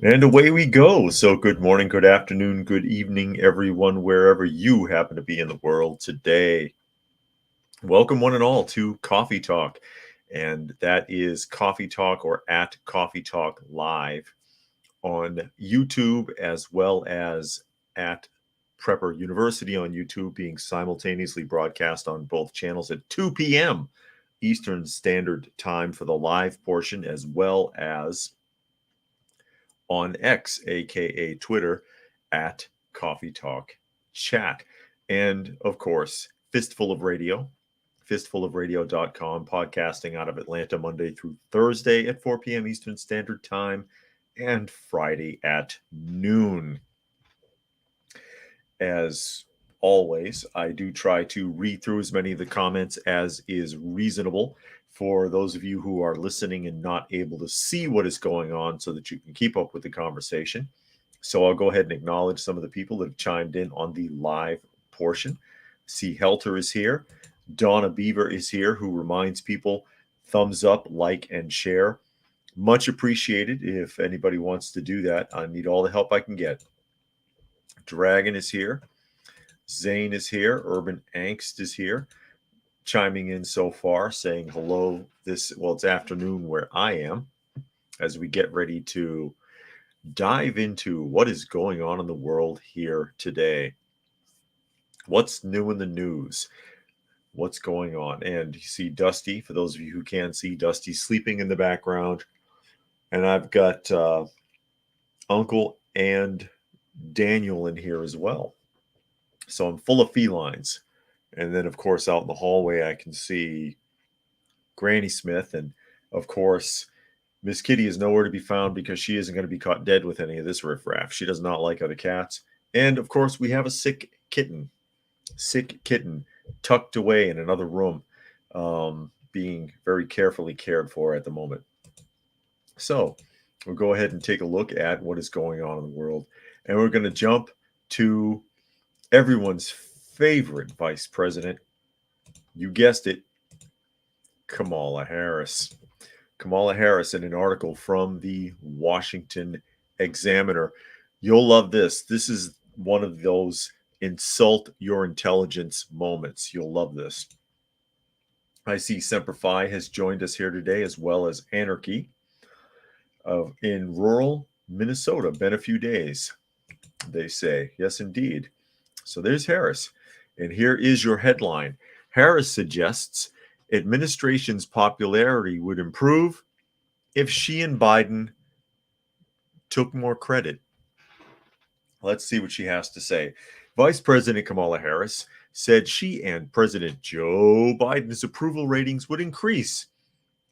And away we go. So, good morning, good afternoon, good evening, everyone, wherever you happen to be in the world today. Welcome, one and all, to Coffee Talk. And that is Coffee Talk or at Coffee Talk Live on YouTube as well as at Prepper University on YouTube, being simultaneously broadcast on both channels at 2 p.m. Eastern Standard Time for the live portion, as well as on X, aka Twitter, at Coffee Talk Chat. And of course, Fistful of Radio, fistfulofradio.com, podcasting out of Atlanta Monday through Thursday at 4 p.m. Eastern Standard Time and Friday at noon. As always, I do try to read through as many of the comments as is reasonable for those of you who are listening and not able to see what is going on so that you can keep up with the conversation. So I'll go ahead and acknowledge some of the people that have chimed in on the live portion. C. Helter is here. Donna Beaver is here, who reminds people thumbs up, like, and share. Much appreciated if anybody wants to do that. I need all the help I can get. Dragon is here. Zane is here. Urban Angst is here, chiming in so far, saying hello. It's afternoon where I am, as we get ready to dive into what is going on in the world here today. What's new in the news? What's going on? And you see Dusty, for those of you who can see, Dusty sleeping in the background. And I've got Uncle and Daniel in here as well. So I'm full of felines. And then, of course, out in the hallway, I can see Granny Smith. And, of course, Miss Kitty is nowhere to be found because she isn't going to be caught dead with any of this riffraff. She does not like other cats. And, of course, we have a sick kitten tucked away in another room, being very carefully cared for at the moment. So we'll go ahead and take a look at what is going on in the world. And we're going to jump to everyone's favorite vice president. You guessed it, Kamala Harris. Kamala Harris in an article from the Washington Examiner. You'll love this. This is one of those insult your intelligence moments. You'll love this. I see Semper Fi has joined us here today, as well as Anarchy in rural Minnesota. Been a few days, they say. Yes, indeed. So there's Harris. And here is your headline. Harris suggests administration's popularity would improve if she and Biden took more credit. Let's see what she has to say. Vice President Kamala Harris said she and President Joe Biden's approval ratings would increase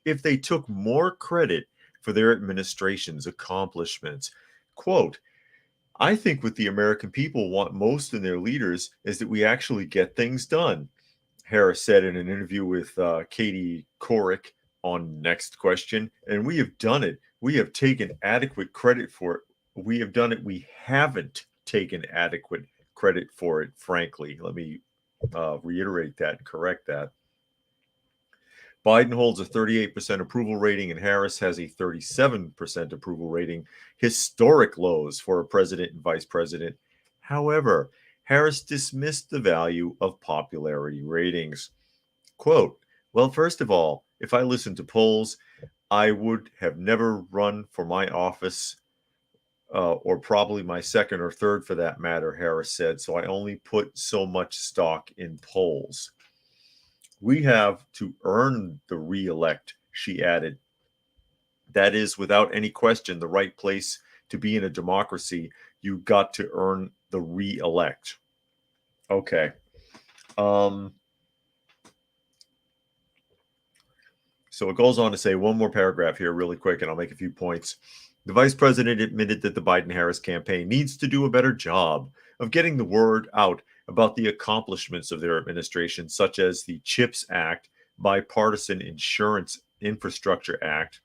if they took more credit for their administration's accomplishments. Quote, I think what the American people want most in their leaders is that we actually get things done, Harris said in an interview with Katie Couric on Next Question. And we have done it. We have taken adequate credit for it. We have done it. We haven't taken adequate credit for it, frankly. Let me reiterate that and correct that. Biden holds a 38% approval rating and Harris has a 37% approval rating, historic lows for a president and vice president. However, Harris dismissed the value of popularity ratings. Quote, well, first of all, if I listened to polls, I would have never run for my office, or probably my second or third for that matter, Harris said. So I only put so much stock in polls. We have to earn the re-elect, she added. That is, without any question, the right place to be in a democracy. You've got to earn the re-elect. Okay. So it goes on to say one more paragraph here really quick, and I'll make a few points. The vice president admitted that the Biden-Harris campaign needs to do a better job of getting the word out about the accomplishments of their administration, such as the CHIPS Act, Bipartisan Insurance Infrastructure Act,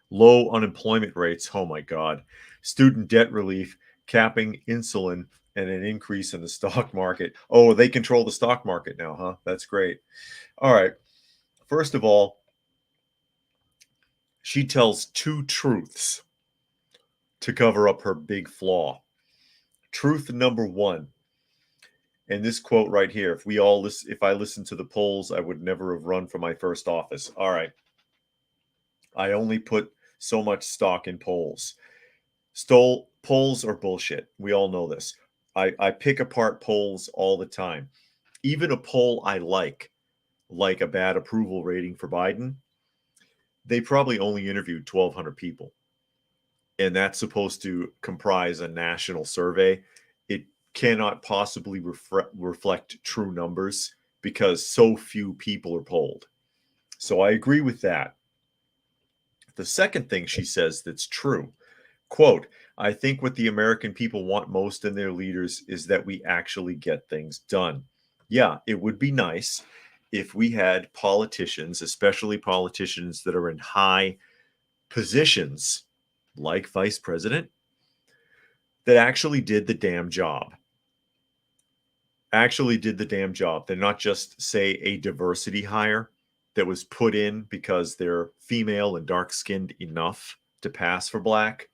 low unemployment rates, oh my God, student debt relief, capping insulin, and an increase in the stock market. Oh, they control the stock market now, huh? That's great. All right. First of all, she tells two truths. to cover up her big flaw. Truth number one. And this quote right here, if I listened to the polls, I would never have run for my first office. All right. I only put so much stock in polls. Polls are bullshit. We all know this. I pick apart polls all the time. Even a poll I like a bad approval rating for Biden, they probably only interviewed 1,200 people. And that's supposed to comprise a national survey. It cannot possibly reflect true numbers because so few people are polled. So I agree with that. The second thing she says that's true, quote, I think what the American people want most in their leaders is that we actually get things done. Yeah, it would be nice if we had politicians, especially politicians that are in high positions like vice president, that actually did the damn job. They're not just, say, a diversity hire that was put in because they're female and dark-skinned enough to pass for black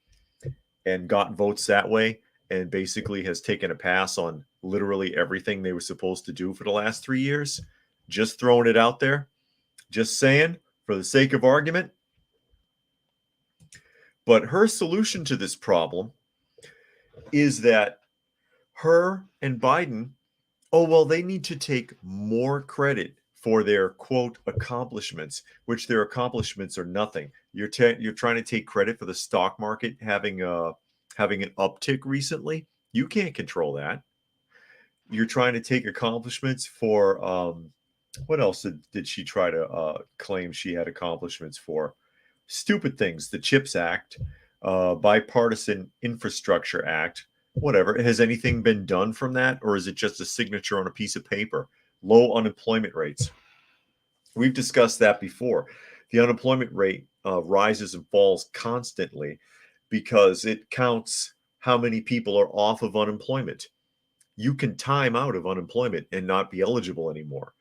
and got votes that way and basically has taken a pass on literally everything they were supposed to do for the last 3 years. Just throwing it out there. Just saying, for the sake of argument. But her solution to this problem is that her and Biden, they need to take more credit for their, quote, accomplishments, which their accomplishments are nothing. You're trying to take credit for the stock market having an uptick recently. You can't control that. You're trying to take accomplishments for what else did she try to claim she had accomplishments for? Stupid things. The CHIPS Act, Bipartisan Infrastructure Act, whatever. Has anything been done from that, or is it just a signature on a piece of paper? Low unemployment rates. We've discussed that before. The unemployment rate rises and falls constantly because it counts how many people are off of unemployment. You can time out of unemployment and not be eligible anymore.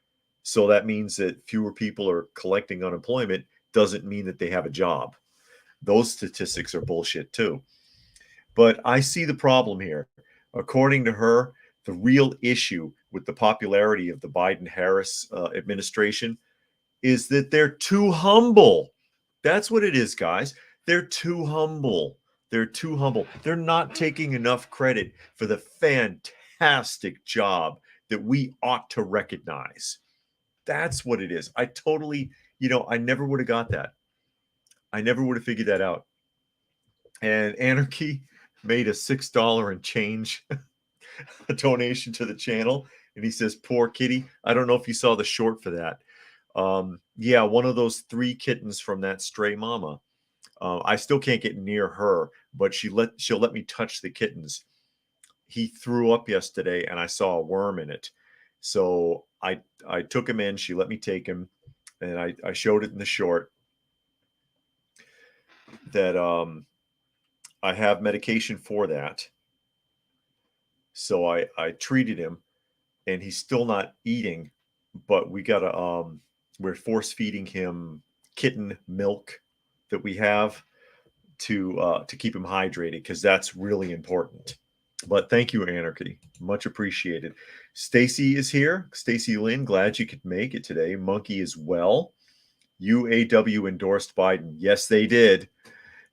So that means that fewer people are collecting unemployment doesn't mean that they have a job. Those statistics are bullshit too. But I see the problem here. According to her, the real issue with the popularity of the Biden-Harris administration is that they're too humble. That's what it is, guys. They're too humble. They're not taking enough credit for the fantastic job that we ought to recognize. That's what it is. I totally, I never would have got that. I never would have figured that out. And Anarchy made a $6 and change a donation to the channel. And he says, poor kitty. I don't know if you saw the short for that. Yeah, one of those 3 kittens from that stray mama. I still can't get near her, but she'll let me touch the kittens. He threw up yesterday and I saw a worm in it. So I took him in. She let me take him. And I showed it in the short that I have medication for that. So I treated him and he's still not eating, but we're force feeding him kitten milk that we have to keep him hydrated because that's really important. But thank you, Anarchy. Much appreciated. Stacy is here. Stacy Lynn, glad you could make it today. Monkey as well. UAW endorsed Biden. Yes, they did.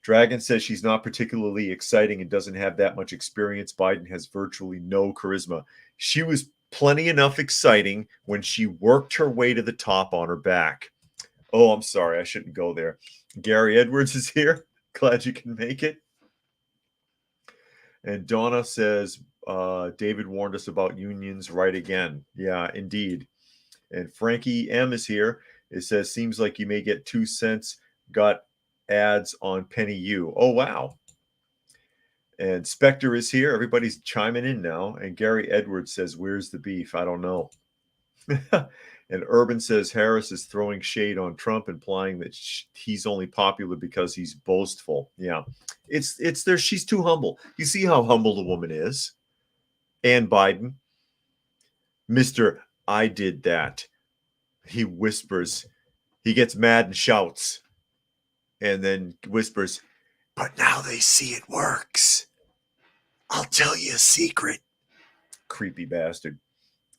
Dragon says she's not particularly exciting and doesn't have that much experience. Biden has virtually no charisma. She was plenty enough exciting when she worked her way to the top on her back. Oh, I'm sorry. I shouldn't go there. Gary Edwards is here. Glad you can make it. And Donna says, David warned us about unions right again. Yeah, indeed. And Frankie M is here. It says, seems like you may get 2 cents. Got ads on Penny U. Oh, wow. And Spectre is here. Everybody's chiming in now. And Gary Edwards says, where's the beef? I don't know. And Urban says Harris is throwing shade on Trump, implying that he's only popular because he's boastful. Yeah, it's there. She's too humble. You see how humble the woman is. And Biden, Mr. I did that. He whispers. He gets mad and shouts. And then whispers, but now they see it works. I'll tell you a secret. Creepy bastard.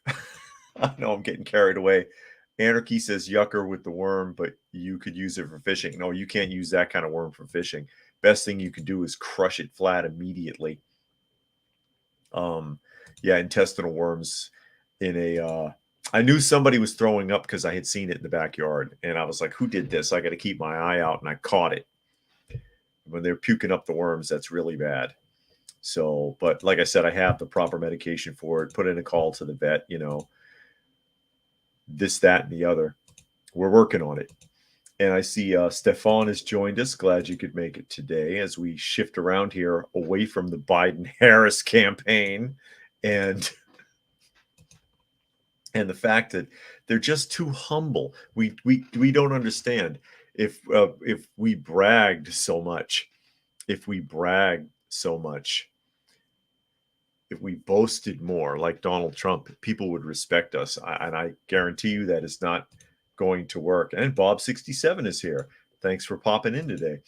I know I'm getting carried away. Anarchy says yucker with the worm, but you could use it for fishing. No, you can't use that kind of worm for fishing. Best thing you could do is crush it flat immediately. Yeah, intestinal worms in a I knew somebody was throwing up because I had seen it in the backyard, and I was like, who did this? I got to keep my eye out, and I caught it. When they're puking up the worms, that's really bad. So, but like I said, I have the proper medication for it. Put in a call to the vet, this, that, and the other. We're working on it. And I see Stefan has joined us. Glad you could make it today as we shift around here away from the Biden-Harris campaign and the fact that they're just too humble. We don't understand. If we bragged so much, if we boasted more like Donald Trump, people would respect us. And I guarantee you that is not going to work. And Bob 67 is here. Thanks for popping in today.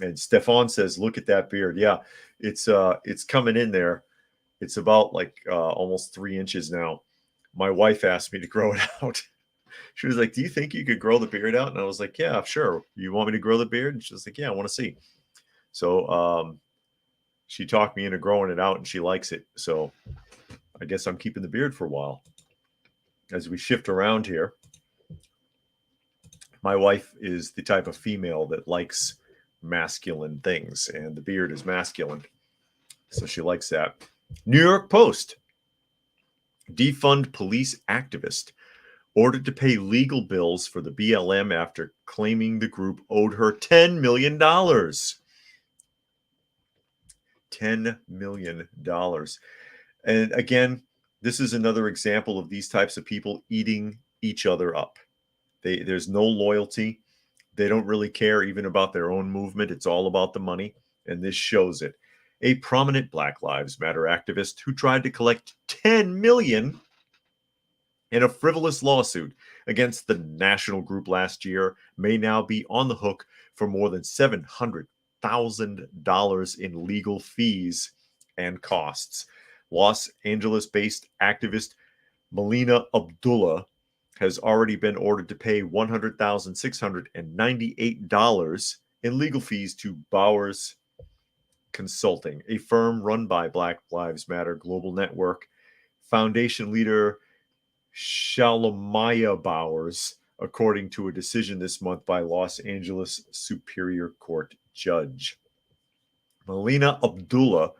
And Stefan says, look at that beard. Yeah, it's coming in there. It's about like almost 3 inches now. My wife asked me to grow it out. She was like, do you think you could grow the beard out? And I was like, yeah, sure. You want me to grow the beard? And she was like, yeah, I want to see. So she talked me into growing it out, and she likes it. So I guess I'm keeping the beard for a while. As we shift around here, my wife is the type of female that likes masculine things, and the beard is masculine. So she likes that. New York Post. Defund police activist ordered to pay legal bills for the BLM after claiming the group owed her $10 million. $10 million. And again, this is another example of these types of people eating each other up. There's no loyalty. They don't really care even about their own movement. It's all about the money, and this shows it. A prominent Black Lives Matter activist who tried to collect $10 million in a frivolous lawsuit against the national group last year may now be on the hook for more than $700,000 in legal fees and costs. Los Angeles-based activist Melina Abdullah has already been ordered to pay $100,698 in legal fees to Bowers Consulting, a firm run by Black Lives Matter Global Network. Foundation leader Shalomaya Bowers, according to a decision this month by Los Angeles Superior Court judge. Melina Abdullah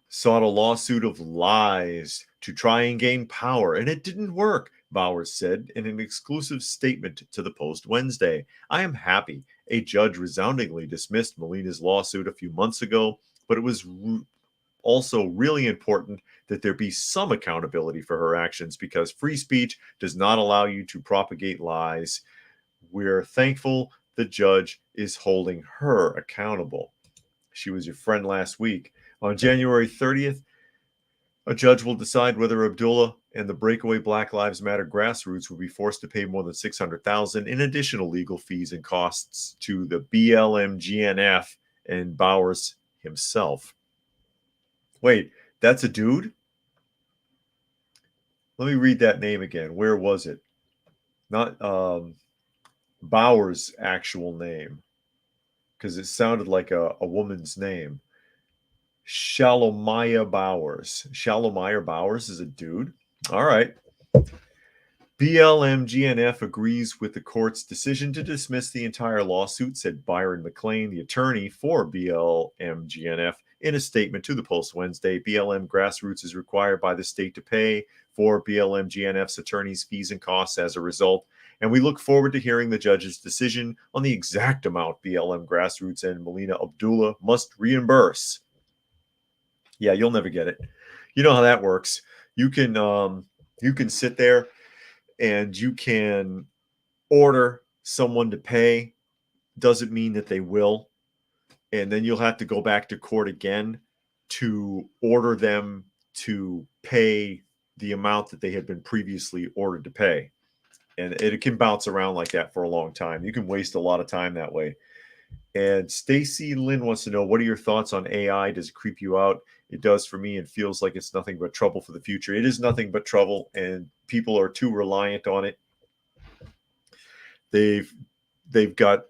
sought a lawsuit of lies to try and gain power, and it didn't work, Bowers said in an exclusive statement to the Post Wednesday. I am happy a judge resoundingly dismissed Melina's lawsuit a few months ago, but it was also really important that there be some accountability for her actions because free speech does not allow you to propagate lies. We're thankful the judge is holding her accountable. She was your friend last week. On January 30th, a judge will decide whether Abdullah and the breakaway Black Lives Matter grassroots will be forced to pay more than $600,000 in additional legal fees and costs to the BLM GNF and Bowers himself. Wait, that's a dude? Let me read that name again. Where was it? Not Bowers' actual name, because it sounded like a woman's name. Shalomaya Bowers. Shalomaya Bowers is a dude? All right. BLM GNF agrees with the court's decision to dismiss the entire lawsuit, said Byron McLean, the attorney for BLM GNF, in a statement to the Post Wednesday. BLM Grassroots is required by the state to pay for BLM GNF's attorney's fees and costs as a result, and we look forward to hearing the judge's decision on the exact amount BLM Grassroots and Melina Abdullah must reimburse. Yeah, you'll never get it. You know how that works. You can sit there and you can order someone to pay. Doesn't mean that they will. And then you'll have to go back to court again to order them to pay the amount that they had been previously ordered to pay. And it can bounce around like that for a long time. You can waste a lot of time that way. And Stacy Lynn wants to know, what are your thoughts on AI? Does it creep you out? It does for me, and feels like it's nothing but trouble for the future. It is nothing but trouble, and people are too reliant on it. They've got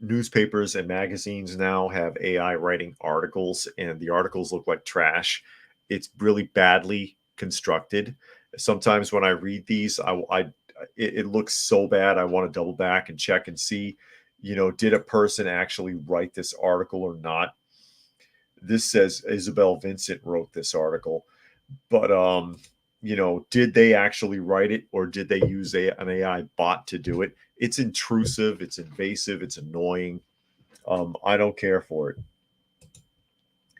newspapers and magazines now have AI writing articles, and the articles look like trash. It's really badly constructed. Sometimes when I read these, it looks so bad. I want to double back and check and see, did a person actually write this article or not? This says Isabel Vincent wrote this article, but did they actually write it, or did they use an AI bot to do it? It's intrusive, it's invasive, it's annoying. I don't care for it.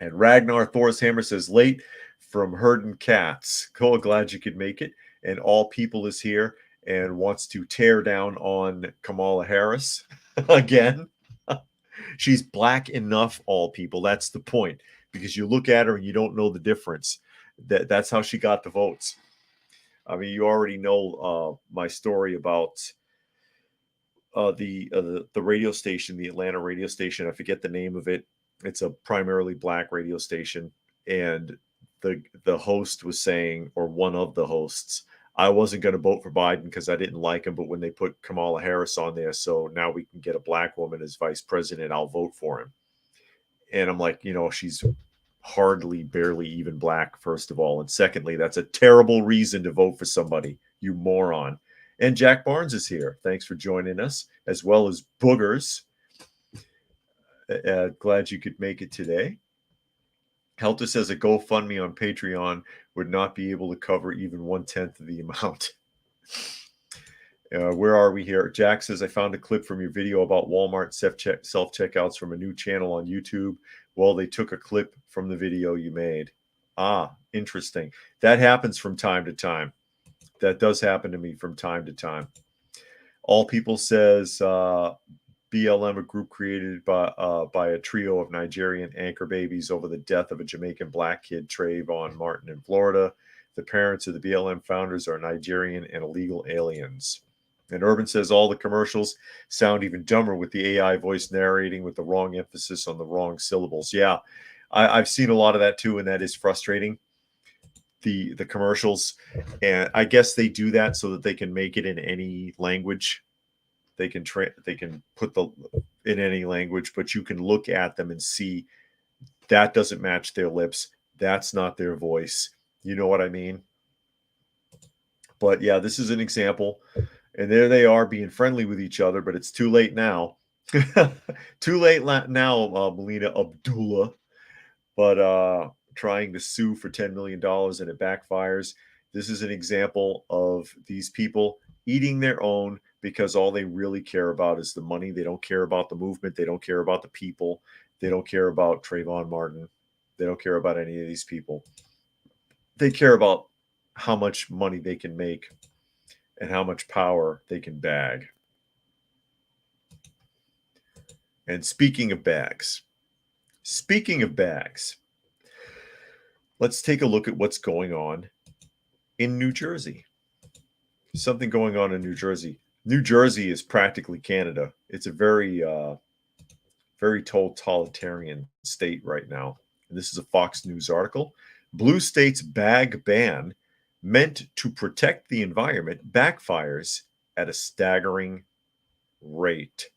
And Ragnar Thorshammer says, late from herding cats. Cool, glad you could make it. And All People is here and wants to tear down on Kamala Harris again. She's black enough, All People. That's the point. Because you look at her and you don't know the difference. That's how she got the votes. I mean, you already know my story about the radio station, the Atlanta radio station. I forget the name of it. It's a primarily black radio station, and the host was saying, or one of the hosts, I wasn't going to vote for Biden because I didn't like him, but when they put Kamala Harris on there, so now we can get a black woman as vice president, I'll vote for him. And I'm like, she's hardly, barely even black, first of all. And secondly, that's a terrible reason to vote for somebody, you moron. And Jack Barnes is here. Thanks for joining us, as well as Boogers. Glad you could make it today. Helter says a GoFundMe on Patreon would not be able to cover even 1/10 of the amount. Where are we here? Jack says, I found a clip from your video about Walmart self-checkouts from a new channel on YouTube. Well, they took a clip from the video you made. Ah, interesting. That happens from time to time. That does happen to me from time to time. All People says, BLM, a group created by a trio of Nigerian anchor babies over the death of a Jamaican black kid, Trayvon Martin, in Florida. The parents of the BLM founders are Nigerian and illegal aliens. And Urban says all the commercials sound even dumber with the AI voice narrating with the wrong emphasis on the wrong syllables. Yeah, I've seen a lot of that too, and that is frustrating. The commercials, and I guess they do that so that they can make it in any language. They can put in any language, but you can look at them and see that doesn't match their lips. That's not their voice. You know what I mean? But yeah, this is an example. And there they are being friendly with each other, but it's too late now. Too late now, Melina Abdullah. But trying to sue for $10 million and it backfires. This is an example of these people eating their own because all they really care about is the money. They don't care about the movement. They don't care about the people. They don't care about Trayvon Martin. They don't care about any of these people. They care about how much money they can make and how much power they can bag. And speaking of bags, let's take a look at what's going on in New Jersey. Something going on in New Jersey. New Jersey is practically Canada. It's a very, very totalitarian state right now. And this is a Fox News article. Blue state's bag ban meant to protect the environment backfires at a staggering rate.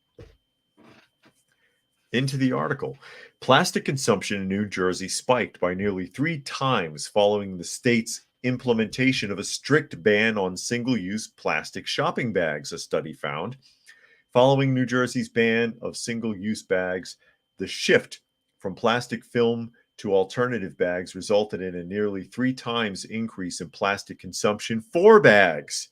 Into the article. Plastic consumption in New Jersey spiked by nearly 3 times following the state's implementation of a strict ban on single-use plastic shopping bags, a study found. Following New Jersey's ban of single-use bags, the shift from plastic film to alternative bags resulted in a nearly 3 times increase in plastic consumption for bags,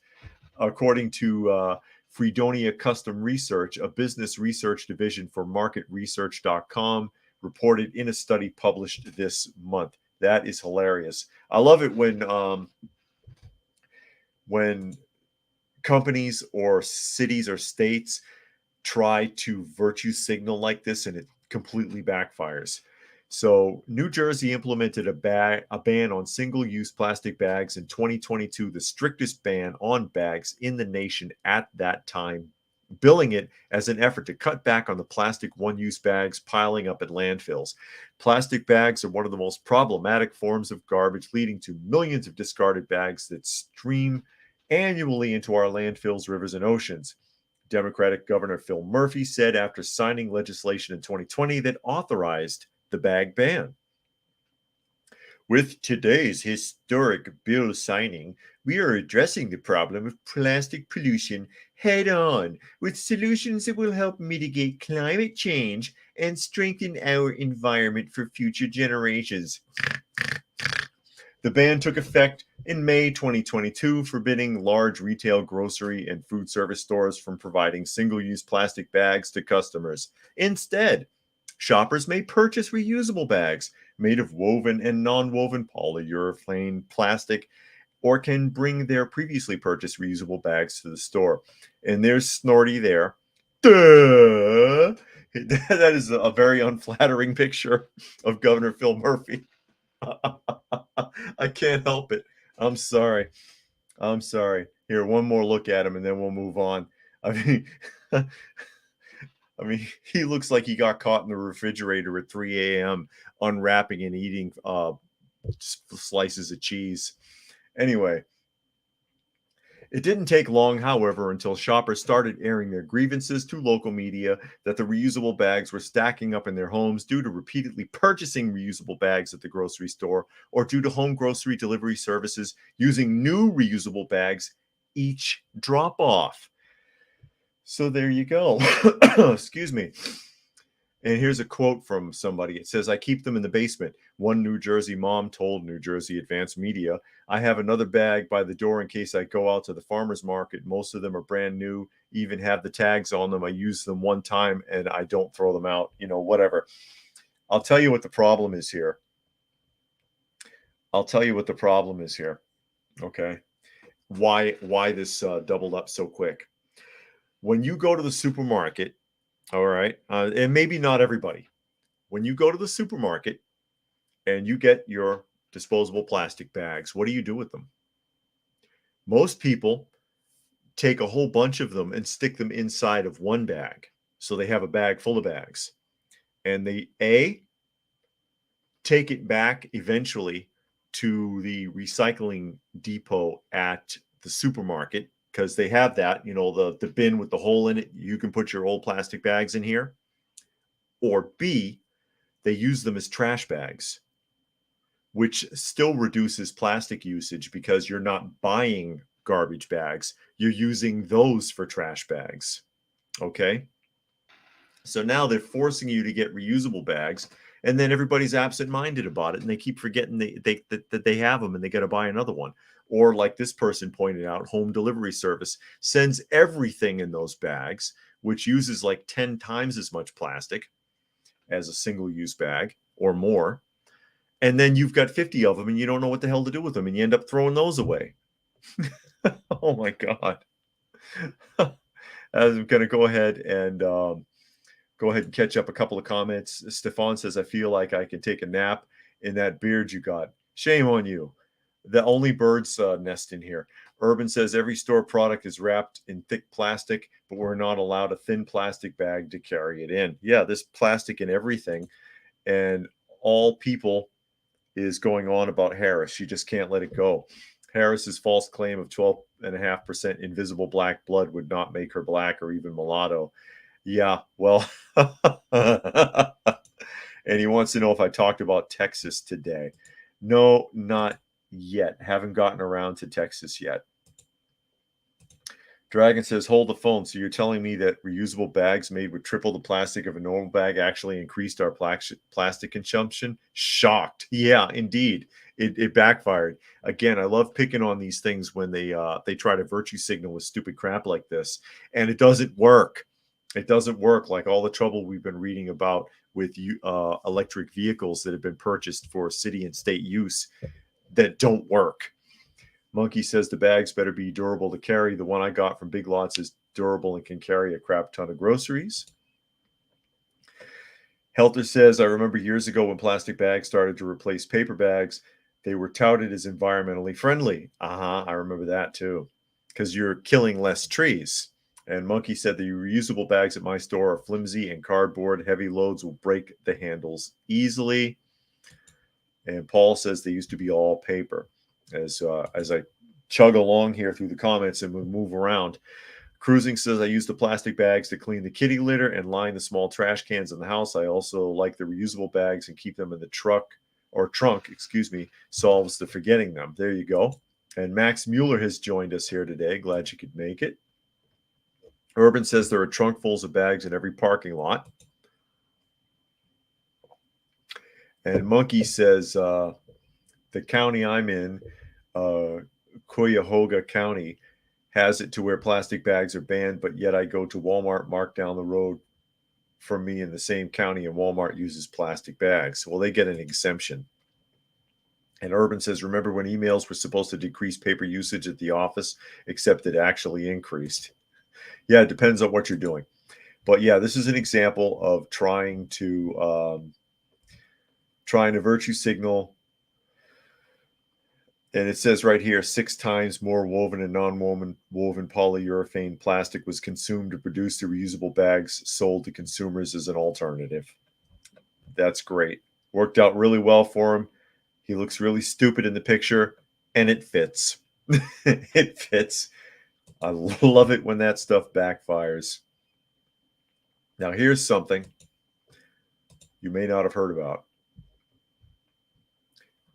according to Fredonia Custom Research, a business research division for MarketResearch.com, reported in a study published this month. That is hilarious. I love it when companies or cities or states try to virtue signal like this and it completely backfires. So New Jersey implemented a ban on single-use plastic bags in 2022, the strictest ban on bags in the nation at that time billing it as an effort to cut back on the plastic one-use bags piling up at landfills. Plastic bags are one of the most problematic forms of garbage, leading to millions of discarded bags that stream annually into our landfills, rivers, and oceans. Democratic Governor Phil Murphy said after signing legislation in 2020 that authorized the bag ban. With today's historic bill signing, we are addressing the problem of plastic pollution head on with solutions that will help mitigate climate change and strengthen our environment for future generations. The ban took effect in May 2022, forbidding large retail, grocery, and food service stores from providing single-use plastic bags to customers. Instead, shoppers may purchase reusable bags made of woven and non-woven polyurethane plastic, or can bring their previously purchased reusable bags to the store. And there's Snorty there. Duh! That is a very unflattering picture of Governor Phil Murphy. I can't help it. I'm sorry. I'm sorry. Here, one more look at him and then we'll move on. I mean, he looks like he got caught in the refrigerator at 3 a.m. unwrapping and eating slices of cheese. Anyway, it didn't take long, however, until shoppers started airing their grievances to local media that the reusable bags were stacking up in their homes due to repeatedly purchasing reusable bags at the grocery store or due to home grocery delivery services using new reusable bags each drop off. So there you go. Excuse me. And here's a quote from somebody. It says, I keep them in the basement. One New Jersey mom told New Jersey Advanced Media, I have another bag by the door in case I go out to the farmer's market. Most of them are brand new, even have the tags on them. I use them one time and I don't throw them out, whatever. I'll tell you what the problem is here. Okay. Why this doubled up so quick? When you go to the supermarket, all right, and maybe not everybody. When you go to the supermarket and you get your disposable plastic bags, what do you do with them? Most people take a whole bunch of them and stick them inside of one bag. So they have a bag full of bags. And they, take it back eventually to the recycling depot at the supermarket, because they have that, the bin with the hole in it. You can put your old plastic bags in here. Or B, they use them as trash bags, which still reduces plastic usage because you're not buying garbage bags. You're using those for trash bags. Okay? So now they're forcing you to get reusable bags, and then everybody's absent-minded about it, and they keep forgetting that they have them, and they got to buy another one. Or like this person pointed out, home delivery service sends everything in those bags, which uses like 10 times as much plastic as a single-use bag or more. And then you've got 50 of them, and you don't know what the hell to do with them, and you end up throwing those away. Oh, my God. I'm going to go ahead and catch up a couple of comments. Stefan says, I feel like I can take a nap in that beard you got. Shame on you. The only birds nest in here. Urban says every store product is wrapped in thick plastic, but we're not allowed a thin plastic bag to carry it in. Yeah, this plastic in everything. And all people is going on about Harris. She just can't let it go. Harris's false claim of 12.5% invisible black blood would not make her black or even mulatto. Yeah, well, and he wants to know if I talked about Texas today. No, not yet. Haven't gotten around to Texas yet. Dragon says, hold the phone. So you're telling me that reusable bags made with triple the plastic of a normal bag actually increased our plastic consumption? Shocked. Yeah, indeed. It backfired. Again, I love picking on these things when they try to virtue signal with stupid crap like this. And it doesn't work. It doesn't work, like all the trouble we've been reading about with electric vehicles that have been purchased for city and state use that don't work. Monkey says the bags better be durable to carry. The one I got from Big Lots is durable and can carry a crap ton of groceries. Helter says, I remember years ago when plastic bags started to replace paper bags, they were touted as environmentally friendly. I remember that too, because you're killing less trees. And Monkey said the reusable bags at my store are flimsy and cardboard. Heavy loads will break the handles easily. And Paul says they used to be all paper. As I chug along here through the comments and we move around, Cruising says I use the plastic bags to clean the kitty litter and line the small trash cans in the house. I also like the reusable bags and keep them in the trunk, solves the forgetting them. There you go. And Max Mueller has joined us here today. Glad you could make it. Urban says there are trunkfuls of bags in every parking lot. And Monkey says the county I'm in, Cuyahoga County, has it to where plastic bags are banned, but yet I go to Walmart marked down the road from me in the same county, and Walmart uses plastic bags. Well, they get an exemption. And Urban says, remember when emails were supposed to decrease paper usage at the office, except it actually increased. Yeah, it depends on what you're doing. But yeah, this is an example of trying to virtue signal. And it says right here, 6 times more woven and non-woven polyurethane plastic was consumed to produce the reusable bags sold to consumers as an alternative. That's great. Worked out really well for him. He looks really stupid in the picture, and it fits. It fits. I love it when that stuff backfires. Now, here's something you may not have heard about,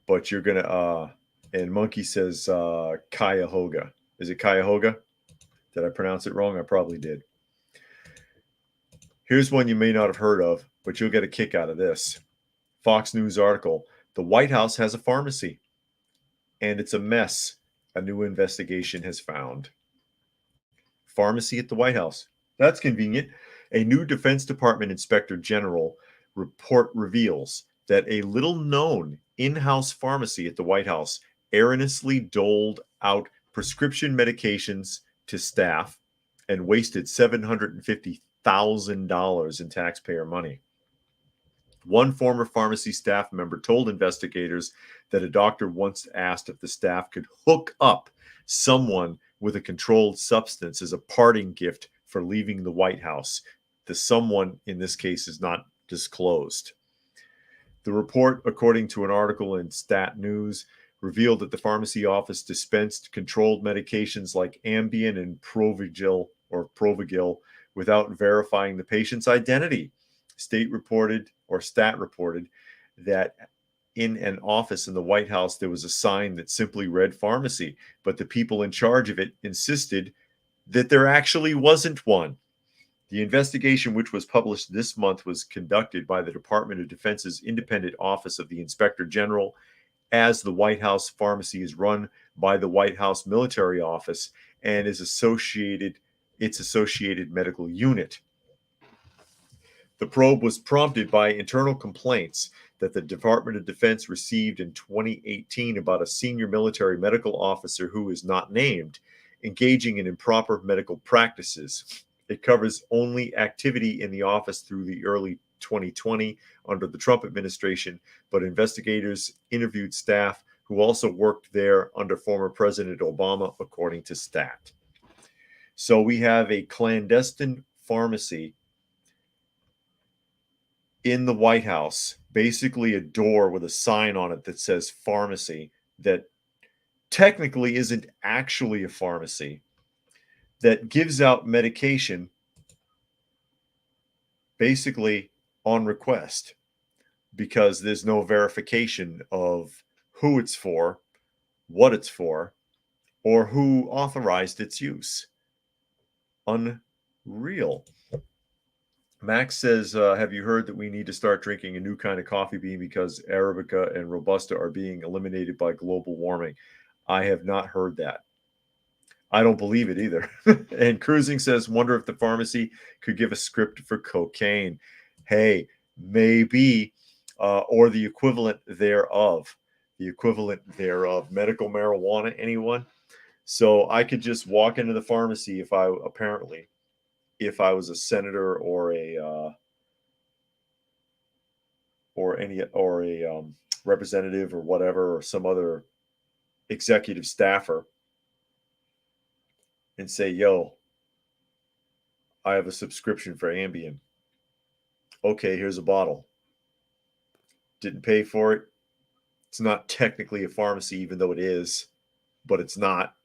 but you're going to, and Monkey says Cuyahoga. Is it Cuyahoga? Did I pronounce it wrong? I probably did. Here's one you may not have heard of, but you'll get a kick out of this. Fox News article. The White House has a pharmacy, and it's a mess, a new investigation has found. Pharmacy at the White House. That's convenient. A new Defense Department Inspector General report reveals that a little-known in-house pharmacy at the White House erroneously doled out prescription medications to staff and wasted $750,000 in taxpayer money. One former pharmacy staff member told investigators that a doctor once asked if the staff could hook up someone with a controlled substance as a parting gift for leaving the White House. The someone in this case is not disclosed. The report, according to an article in Stat News, revealed that the pharmacy office dispensed controlled medications like Ambien and Provigil without verifying the patient's identity. Stat reported that in an office in the White House, there was a sign that simply read pharmacy, but the people in charge of it insisted that there actually wasn't one. The investigation, which was published this month, was conducted by the Department of Defense's Independent Office of the Inspector General, as the White House pharmacy is run by the White House Military Office and its associated medical unit. The probe was prompted by internal complaints that the Department of Defense received in 2018 about a senior military medical officer who is not named engaging in improper medical practices. It covers only activity in the office through the early 2020 under the Trump administration, but investigators interviewed staff who also worked there under former President Obama, according to Stat. So we have a clandestine pharmacy in the White House, basically a door with a sign on it that says pharmacy, that technically isn't actually a pharmacy, that gives out medication basically on request, because there's no verification of who it's for, what it's for, or who authorized its use. Unreal. Max says, have you heard that we need to start drinking a new kind of coffee bean because Arabica and Robusta are being eliminated by global warming? I have not heard that. I don't believe it either. And Cruising says, wonder if the pharmacy could give a script for cocaine. Hey, maybe, or the equivalent thereof. Medical marijuana, anyone? So I could just walk into the pharmacy if I was a senator or a representative or whatever, or some other executive staffer, and say, yo, I have a subscription for Ambien. Okay, here's a bottle. Didn't pay for it. It's not technically a pharmacy, even though it is, but it's not.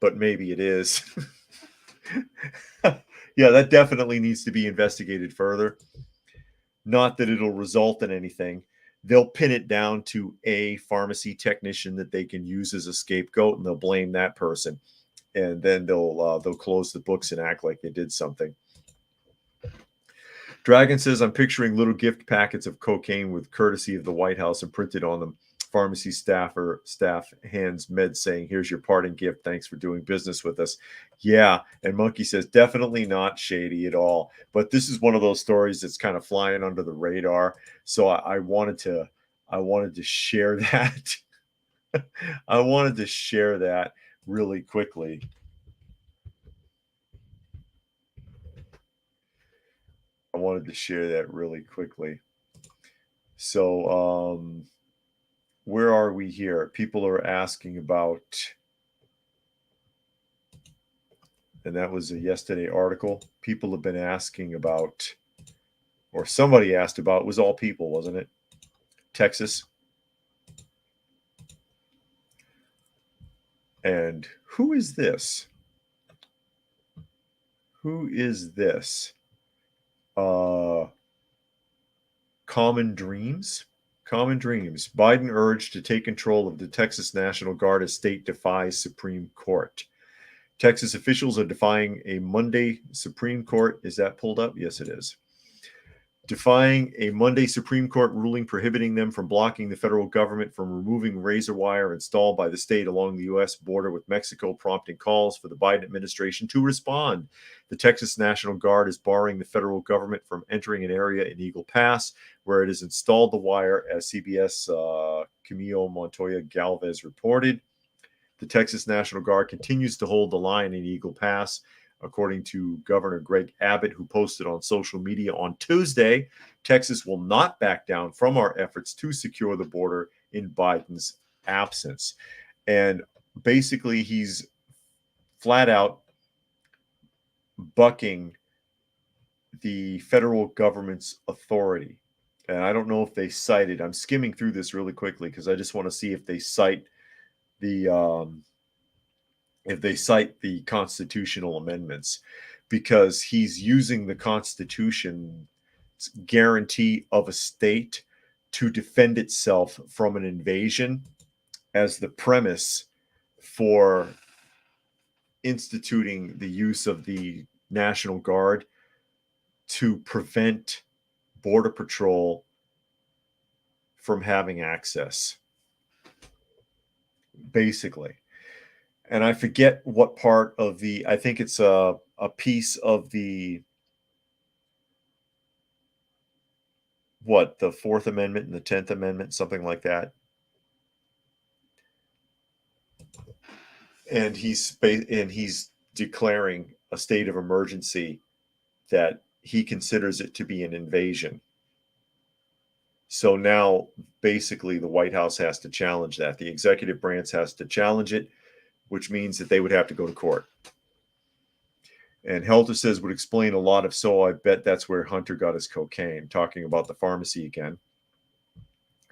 But maybe it is. Yeah, that definitely needs to be investigated further. Not that it'll result in anything. They'll pin it down to a pharmacy technician that they can use as a scapegoat, and they'll blame that person, and then they'll close the books and act like they did something. Dragon says, I'm picturing little gift packets of cocaine with courtesy of the White House and printed on them. Pharmacy staff hands meds saying, here's your parting gift. Thanks for doing business with us. Yeah. And Monkey says, definitely not shady at all. But this is one of those stories that's kind of flying under the radar. So I wanted to share that. I wanted to share that really quickly. So, where are we here? People are asking about, and that was a yesterday article. People have been asking about, or somebody asked about, it was all people, wasn't it? Texas. And who is this? Who is this? Common Dreams? Common Dreams. Biden urged to take control of the Texas National Guard as state defies Supreme Court. Texas officials are defying a Monday Supreme Court. Is that pulled up? Yes, it is. Defying a Monday Supreme Court ruling prohibiting them from blocking the federal government from removing razor wire installed by the state along the U.S. border with Mexico, prompting calls for the Biden administration to respond. The Texas National Guard is barring the federal government from entering an area in Eagle Pass where it has installed the wire, as CBS Camilo Montoya Galvez reported. The Texas National Guard continues to hold the line in Eagle Pass, according to Governor Greg Abbott, who posted on social media on Tuesday. Texas will not back down from our efforts to secure the border in Biden's absence. And basically, he's flat out bucking the federal government's authority. And I don't know if they cited, I'm skimming through this really quickly because I just want to see if they cite the constitutional amendments, because he's using the Constitution's guarantee of a state to defend itself from an invasion as the premise for instituting the use of the National Guard to prevent Border Patrol from having access, basically. And I forget what part of the, I think it's a piece of the, the Fourth Amendment and the 10th Amendment, something like that. And he's declaring a state of emergency that he considers it to be an invasion. So now basically the White House has to challenge that. The executive branch has to challenge it, which means that they would have to go to court. And Helter says would explain a lot of, so I bet that's where Hunter got his cocaine, talking about the pharmacy again.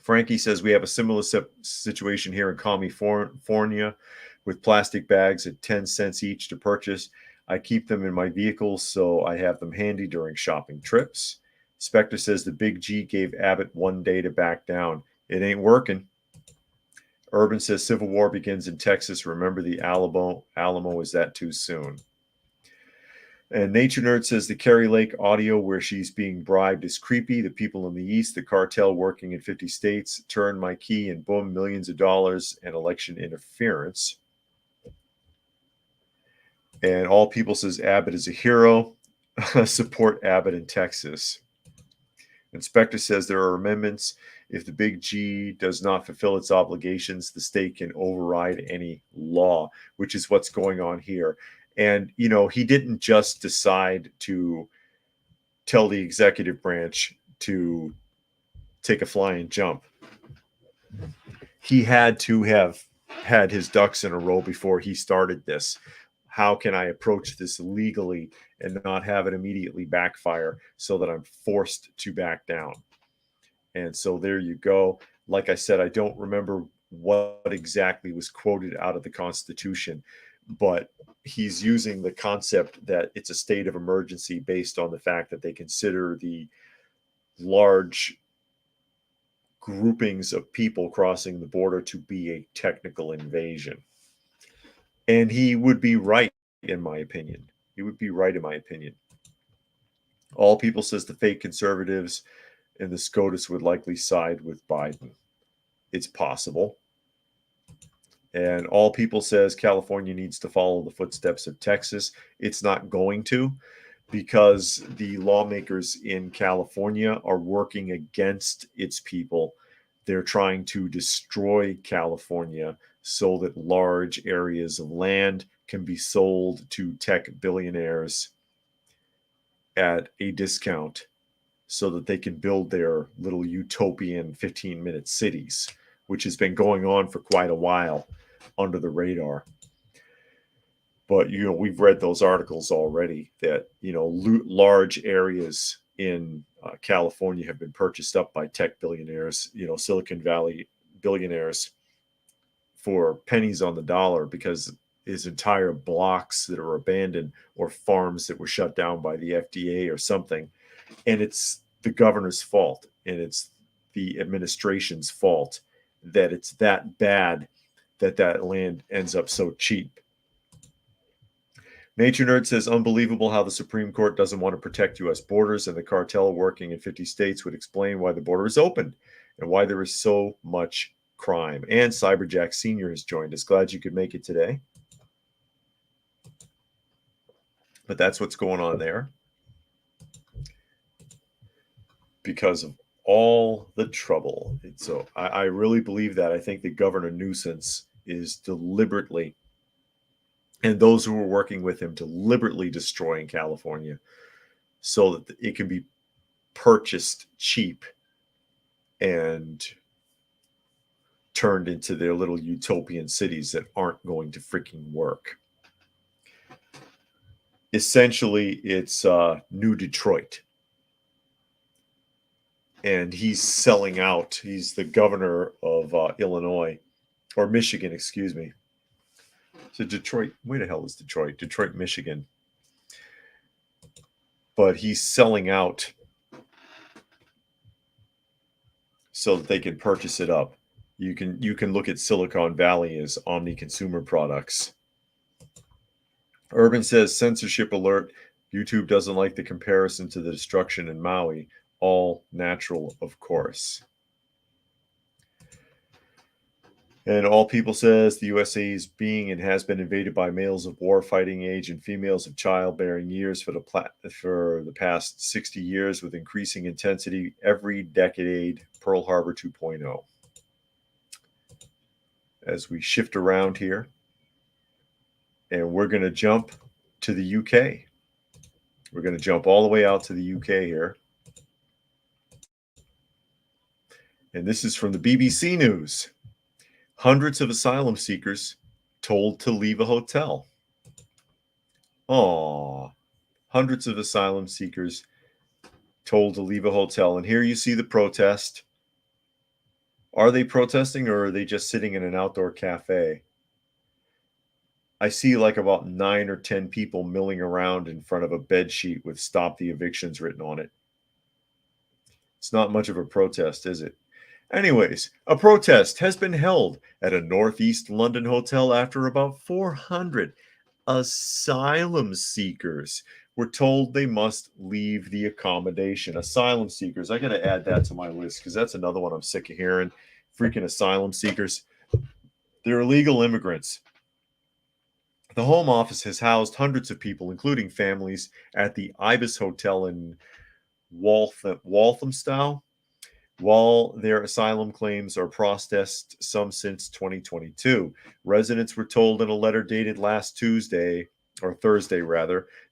Frankie says we have a similar situation here in California with plastic bags at 10 cents each to purchase. I keep them in my vehicle, so I have them handy during shopping trips. Spectre says the Big G gave Abbott 1 day to back down. It ain't working. Urban says Civil War begins in Texas. Remember the Alamo. Is that too soon? And Nature Nerd says the Carrie Lake audio where she's being bribed is creepy. The people in the East, the cartel working in 50 states, turn my key and boom, millions of dollars and election interference. And All People says Abbott is a hero. Support Abbott in Texas. Inspector says there are amendments. If the Big G does not fulfill its obligations, the state can override any law, which is what's going on here. And, you know, he didn't just decide to tell the executive branch to take a flying jump. He had to have had his ducks in a row before he started this. How can I approach this legally and not have it immediately backfire so that I'm forced to back down. And so there you go. Like I said, I don't remember what exactly was quoted out of the Constitution, but he's using the concept that it's a state of emergency based on the fact that they consider the large groupings of people crossing the border to be a technical invasion. And he would be right, in my opinion. He would be right, in my opinion. All People says the fake conservatives and the SCOTUS would likely side with Biden. It's possible. And All People says California needs to follow the footsteps of Texas. It's not going to, because the lawmakers in California are working against its people. They're trying to destroy California so that large areas of land can be sold to tech billionaires at a discount so that they can build their little utopian 15-minute cities, which has been going on for quite a while under the radar. But, we've read those articles already that, large areas in California have been purchased up by tech billionaires, Silicon Valley billionaires, for pennies on the dollar, because his entire blocks that are abandoned or farms that were shut down by the FDA or something. And it's the governor's fault, and it's the administration's fault that it's that bad that land ends up so cheap. Nature Nerd says, unbelievable how the Supreme Court doesn't want to protect U.S. borders, and the cartel working in 50 states would explain why the border is open and why there is so much crime. And Cyberjack Sr. has joined us. Glad you could make it today. But that's what's going on there, because of all the trouble. So I really believe that. I think that Governor Newsom is deliberately, and those who are working with him, deliberately destroying California so that it can be purchased cheap and turned into their little utopian cities that aren't going to freaking work. Essentially, it's New Detroit. And he's selling out. He's the governor of Illinois, or Michigan, excuse me. So Detroit, where the hell is Detroit? Detroit, Michigan. But he's selling out so that they can purchase it up. You can look at Silicon Valley as omni consumer products. Urban says, censorship alert. YouTube doesn't like the comparison to the destruction in Maui. All natural, of course. And All People says the USA is being and has been invaded by males of war-fighting age and females of childbearing years for the past 60 years, with increasing intensity every decade. Pearl Harbor 2.0. As we shift around here, and we're going to jump to the UK. We're going to jump all the way out to the UK here. And this is from the BBC News. Hundreds of asylum seekers told to leave a hotel. Hundreds of asylum seekers told to leave a hotel. And here you see the protest. Are they protesting, or are they just sitting in an outdoor cafe? I see like about 9 or 10 people milling around in front of a bed sheet with "Stop the Evictions" written on it. It's not much of a protest, is it? Anyways, a protest has been held at a northeast London hotel after about 400 asylum seekers were told they must leave the accommodation. Asylum seekers, I got to add that to my list, because that's another one I'm sick of hearing. Freaking asylum seekers. They're illegal immigrants. The Home Office has housed hundreds of people, including families, at the Ibis Hotel in Walthamstow, while their asylum claims are processed, some since 2022. Residents were told in a letter dated last Thursday,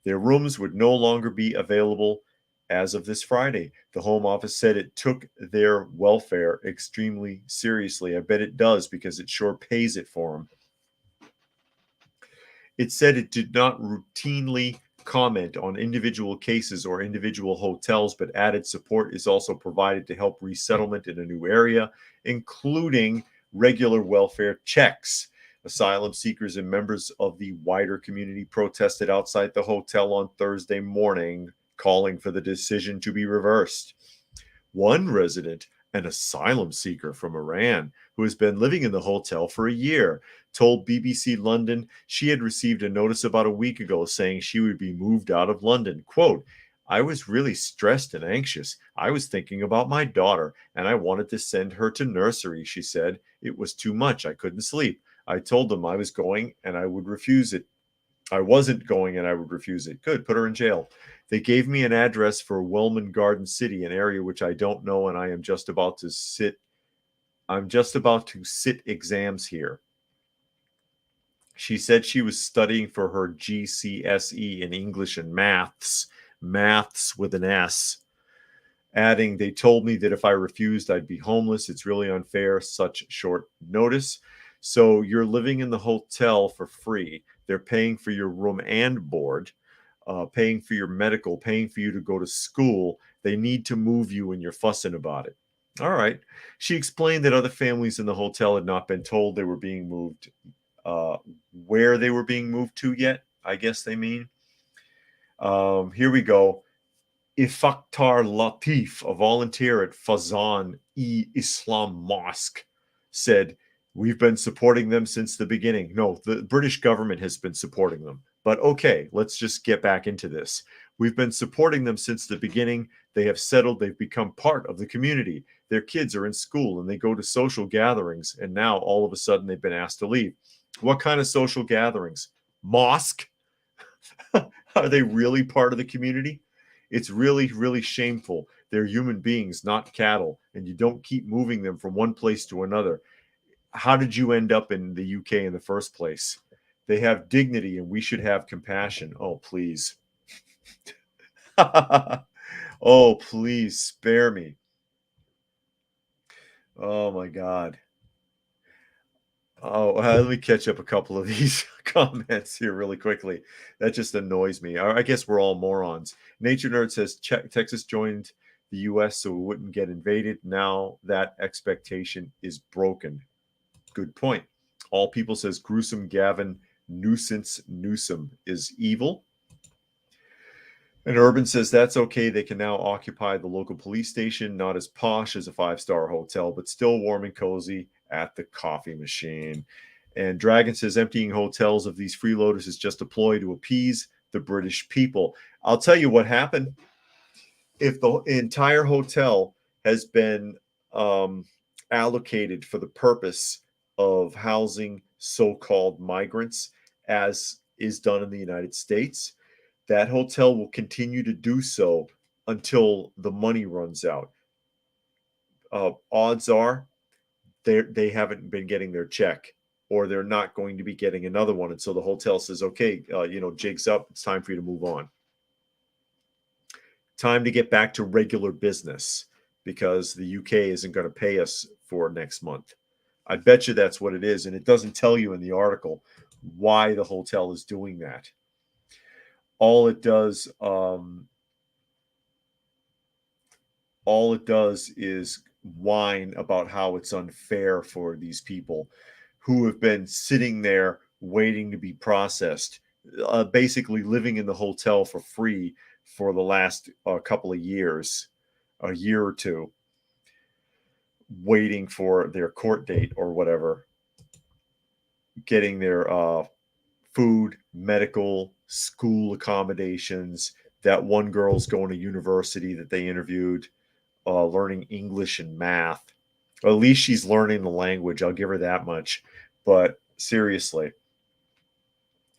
their rooms would no longer be available as of this Friday. The Home Office said it took their welfare extremely seriously. I bet it does, because it sure pays it for them. It said it did not routinely comment on individual cases or individual hotels, but added support is also provided to help resettlement in a new area, including regular welfare checks. Asylum seekers and members of the wider community protested outside the hotel on Thursday morning, calling for the decision to be reversed. One resident, an asylum seeker from Iran, who has been living in the hotel for a year, told BBC London she had received a notice about a week ago saying she would be moved out of London. Quote, I was really stressed and anxious. I was thinking about my daughter, and I wanted to send her to nursery, she said. It was too much. I couldn't sleep. I told them I was going and I would refuse it. I wasn't going and I would refuse it. Good, put her in jail. They gave me an address for Wellman Garden City, an area which I don't know, and I'm just about to sit exams here. She said she was studying for her GCSE in English and maths with an S, adding, they told me that if I refused, I'd be homeless. It's really unfair, such short notice. So you're living in the hotel for free. They're paying for your room and board, paying for your medical, paying for you to go to school. They need to move you and you're fussing about it. All right. She explained that other families in the hotel had not been told they were being moved, where they were being moved to yet, I guess they mean. Here we go. Ifaktar Latif, a volunteer at Fazan-e-Islam Mosque, said, we've been supporting them since the beginning. No, the British government has been supporting them. But okay, let's just get back into this. We've been supporting them since the beginning. They have settled. They've become part of the community. Their kids are in school and they go to social gatherings. And now all of a sudden they've been asked to leave. What kind of social gatherings? Mosque? Are they really part of the community? It's really, really shameful. They're human beings, not cattle. And you don't keep moving them from one place to another. How did you end up in the UK in the first place? They have dignity and we should have compassion. Oh, please. Oh, please spare me. Oh, my God. Oh, let me catch up a couple of these comments here really quickly. That just annoys me. I guess we're all morons. Nature Nerd says Texas joined the U.S. so it wouldn't get invaded. Now that expectation is broken. Good point. All People says gruesome Gavin Newsom is evil. And Urban says that's okay. They can now occupy the local police station, not as posh as a 5-star hotel, but still warm and cozy at the coffee machine. And Dragon says emptying hotels of these freeloaders is just a ploy to appease the British people. I'll tell you what happened. If the entire hotel has been allocated for the purpose of housing so-called migrants, as is done in the United States, that hotel will continue to do so until the money runs out. Odds are they haven't been getting their check, or they're not going to be getting another one until the hotel says, okay, jig's up. It's time for you to move on. Time to get back to regular business because the UK isn't going to pay us for next month. I bet you that's what it is. And it doesn't tell you in the article why the hotel is doing that. All it does is whine about how it's unfair for these people who have been sitting there waiting to be processed, basically living in the hotel for free for the last couple of years, a year or two, waiting for their court date or whatever, getting their food, medical, school accommodations. That one girl's going to university that they interviewed, learning English and math. Or at least she's learning the language. I'll give her that much. But seriously,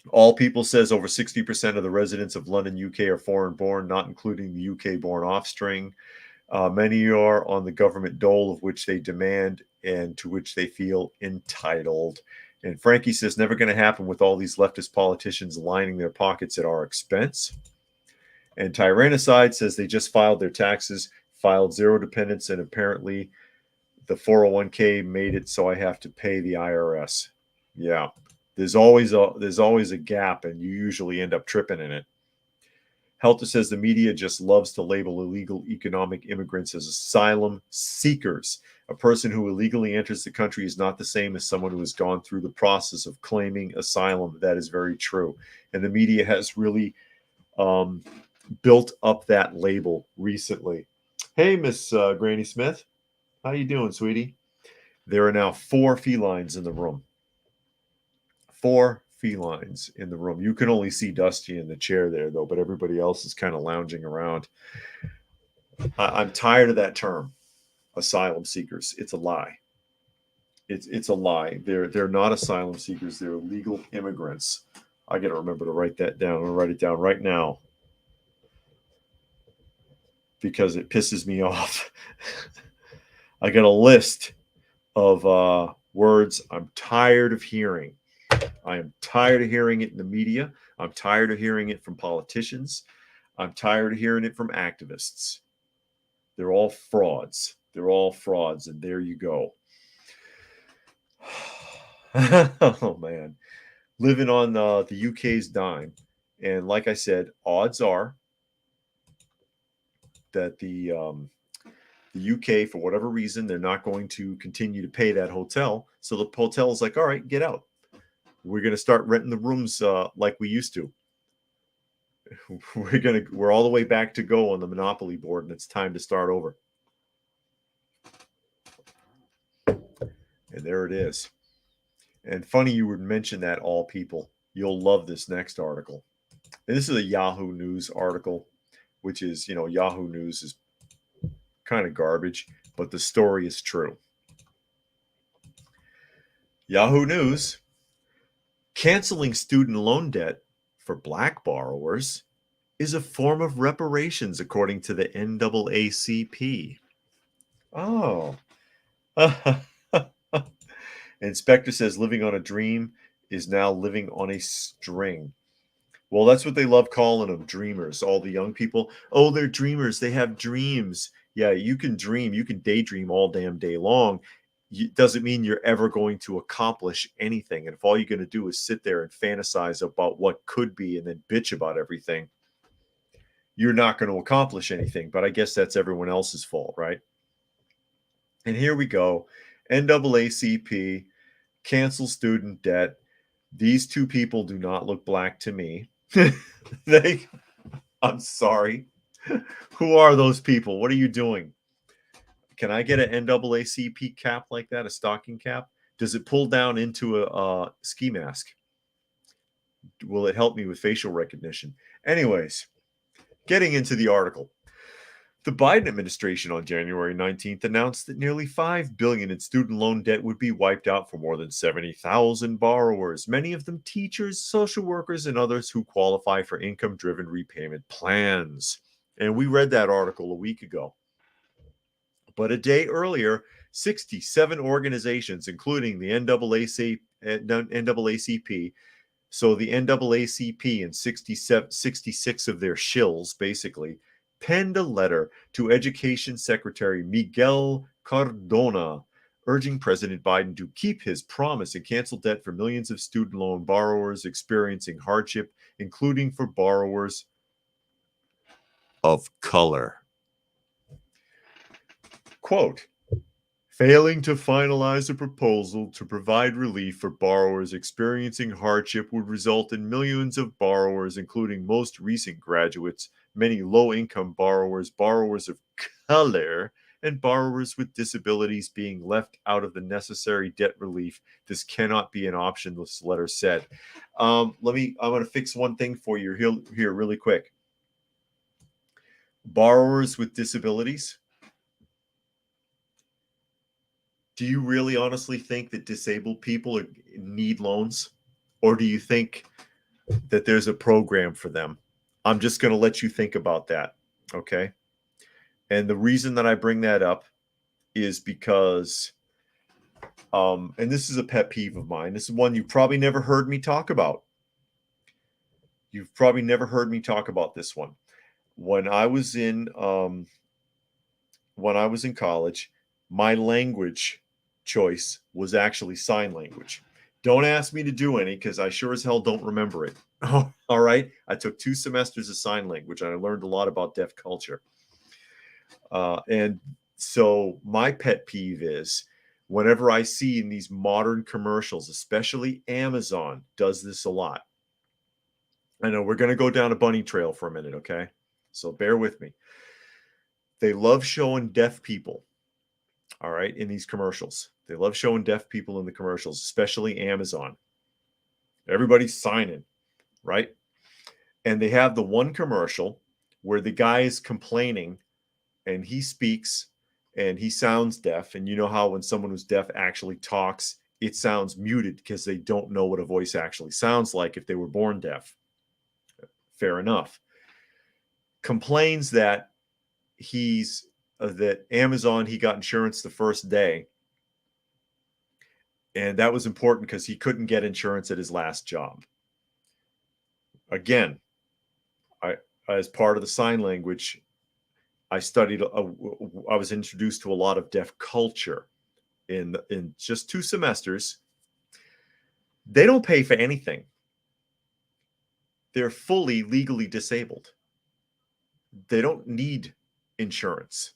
All People says over 60% of the residents of London, UK are foreign-born, not including the UK-born offspring. Many are on the government dole of which they demand and to which they feel entitled. And Frankie says, never going to happen with all these leftist politicians lining their pockets at our expense. And Tyrannicide says they just filed their taxes, filed zero dependents, and apparently the 401k made it so I have to pay the IRS. Yeah, there's always a gap, and you usually end up tripping in it. Helter says the media just loves to label illegal economic immigrants as asylum seekers. A person who illegally enters the country is not the same as someone who has gone through the process of claiming asylum. That is very true. And the media has really built up that label recently. Hey, Miss Granny Smith. How you doing, sweetie? There are now 4 felines in the room. 4 felines in the room. You can only see Dusty in the chair there, though, but everybody else is kind of lounging around. I'm tired of that term, asylum seekers. It's a lie. It's a lie. They're not asylum seekers. They're illegal immigrants. I got to remember to write that down. I'm going to write it down right now because it pisses me off. I got a list of words I'm tired of hearing. I am tired of hearing it in the media. I'm tired of hearing it from politicians. I'm tired of hearing it from activists. They're all frauds. They're all frauds, and there you go. Oh, man. Living on the UK's dime. And like I said, odds are that the UK, for whatever reason, they're not going to continue to pay that hotel. So the hotel is like, all right, get out. We're going to start renting the rooms like we used to. We're all the way back to go on the Monopoly board, and it's time to start over. And there it is. And funny you would mention that, all people. You'll love this next article. And this is a Yahoo News article, which is, Yahoo News is kind of garbage, but the story is true. Yahoo News: canceling student loan debt for Black borrowers is a form of reparations, according to the NAACP. Oh. Inspector says living on a dream is now living on a string. Well, that's what they love calling them, dreamers. All the young people, oh, they're dreamers. They have dreams. Yeah, you can dream. You can daydream all damn day long. It doesn't mean you're ever going to accomplish anything. And if all you're going to do is sit there and fantasize about what could be and then bitch about everything, you're not going to accomplish anything. But I guess that's everyone else's fault, right? And here we go. NAACP, cancel student debt. These 2 people do not look black to me. I'm sorry. Who are those people? What are you doing? Can I get an NAACP cap like that, a stocking cap? Does it pull down into a ski mask? Will it help me with facial recognition? Anyways, getting into the article. The Biden administration on January 19th announced that nearly $5 billion in student loan debt would be wiped out for more than 70,000 borrowers, many of them teachers, social workers, and others who qualify for income-driven repayment plans. And we read that article a week ago. But a day earlier, 67 organizations, including the NAACP, so the NAACP and 66 of their shills, basically, penned a letter to Education Secretary Miguel Cardona, urging President Biden to keep his promise and cancel debt for millions of student loan borrowers experiencing hardship, including for borrowers of color. Quote, failing to finalize a proposal to provide relief for borrowers experiencing hardship would result in millions of borrowers, including most recent graduates, many low-income borrowers, borrowers of color, and borrowers with disabilities being left out of the necessary debt relief. This cannot be an option, this letter said. I'm going to fix one thing for you here really quick. Borrowers with disabilities. Do you really honestly think that disabled people need loans? Or do you think that there's a program for them? I'm just going to let you think about that, okay? And the reason that I bring that up is because, and this is a pet peeve of mine. This is one you probably never heard me talk about. You've probably never heard me talk about this one. When I was in college, my language choice was actually sign language. Don't ask me to do any because I sure as hell don't remember it. All right. I took 2 semesters of sign language and I learned a lot about deaf culture. And so my pet peeve is whenever I see in these modern commercials, especially Amazon does this a lot. I know we're going to go down a bunny trail for a minute, okay? So bear with me. They love showing deaf people, all right, in these commercials. They love showing deaf people in the commercials, especially Amazon. Everybody's signing, right? And they have the one commercial where the guy is complaining and he speaks and he sounds deaf. And you know how when someone who's deaf actually talks, it sounds muted because they don't know what a voice actually sounds like if they were born deaf. Fair enough. Complains that that Amazon, he got insurance the first day. And that was important because he couldn't get insurance at his last job. Again, as part of the sign language, I was introduced to a lot of deaf culture in just 2 semesters. They don't pay for anything. They're fully legally disabled. They don't need insurance.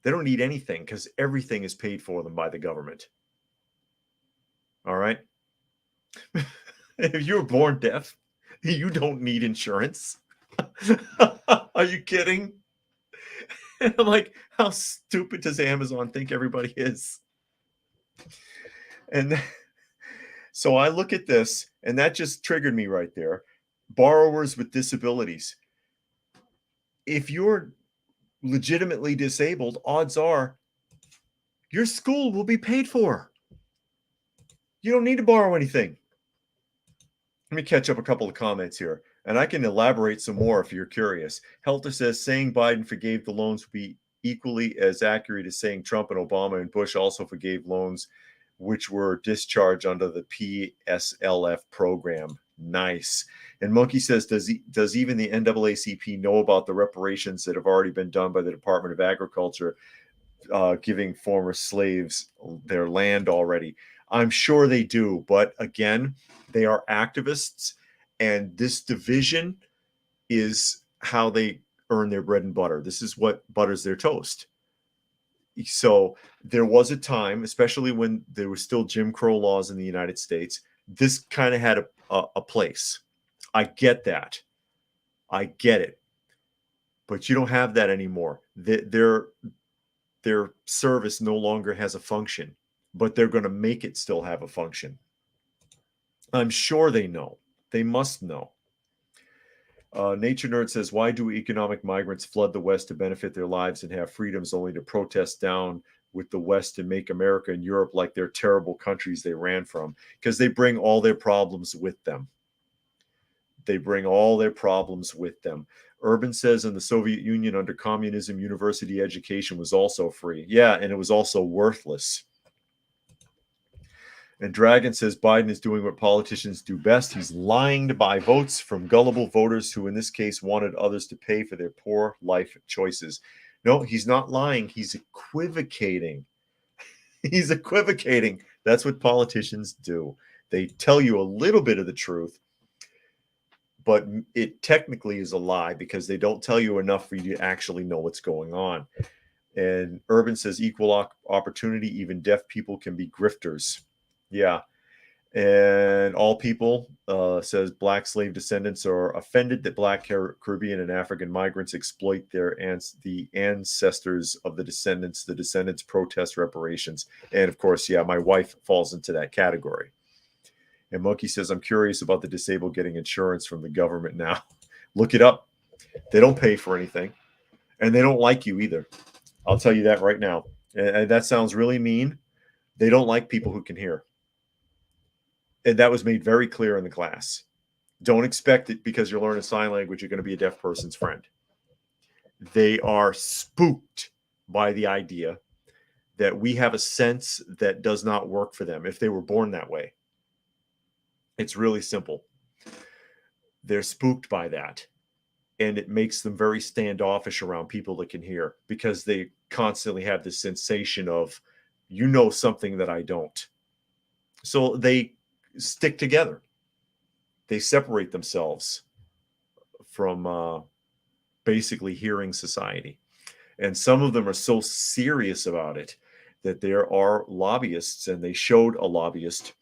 They don't need anything because everything is paid for them by the government. All right. If you're born deaf, you don't need insurance. Are you kidding? And I'm like, how stupid does Amazon think everybody is? And so I look at this, and that just triggered me right there. Borrowers with disabilities. If you're legitimately disabled, odds are your school will be paid for. You don't need to borrow anything. Let me catch up a couple of comments here, and I can elaborate some more if you're curious. Helter says, saying Biden forgave the loans would be equally as accurate as saying Trump and Obama and Bush also forgave loans which were discharged under the PSLF program. Nice. And Monkey says, does even the NAACP know about the reparations that have already been done by the Department of Agriculture, giving former slaves their land already? I'm sure they do, but again, they are activists, and this division is how they earn their bread and butter. This is what butters their toast. So there was a time, especially when there were still Jim Crow laws in the United States, this kind of had a place. I get that. I get it. But you don't have that anymore. Their service no longer has a function, but they're going to make it still have a function. I'm sure they know. They must know. Nature Nerd says, why do economic migrants flood the West to benefit their lives and have freedoms only to protest down with the West and make America and Europe like they're terrible countries they ran from? Because they bring all their problems with them. They bring all their problems with them. Urban says in the Soviet Union under communism, university education was also free. Yeah, and it was also worthless. And Dragon says Biden is doing what politicians do best. He's lying to buy votes from gullible voters who, in this case, wanted others to pay for their poor life choices. No, he's not lying. He's equivocating. He's equivocating. That's what politicians do. They tell you a little bit of the truth, but it technically is a lie because they don't tell you enough for you to actually know what's going on. And Urban says equal opportunity, even deaf people can be grifters. Yeah. And all people, says black slave descendants are offended that black Caribbean and African migrants exploit the ancestors of the descendants protest reparations. And of course, yeah, my wife falls into that category. And Monkey says, I'm curious about the disabled getting insurance from the government now. Look it up. They don't pay for anything, and they don't like you either. I'll tell you that right now. And that sounds really mean. They don't like people who can hear. And that was made very clear in the class. Don't expect it because you're learning sign language, you're going to be a deaf person's friend. They are spooked by the idea that we have a sense that does not work for them if they were born that way. It's really simple. They're spooked by that. And it makes them very standoffish around people that can hear because they constantly have this sensation of, you know, something that I don't. So they stick together. They separate themselves from basically hearing society. And some of them are so serious about it that there are lobbyists, and they showed a lobbyist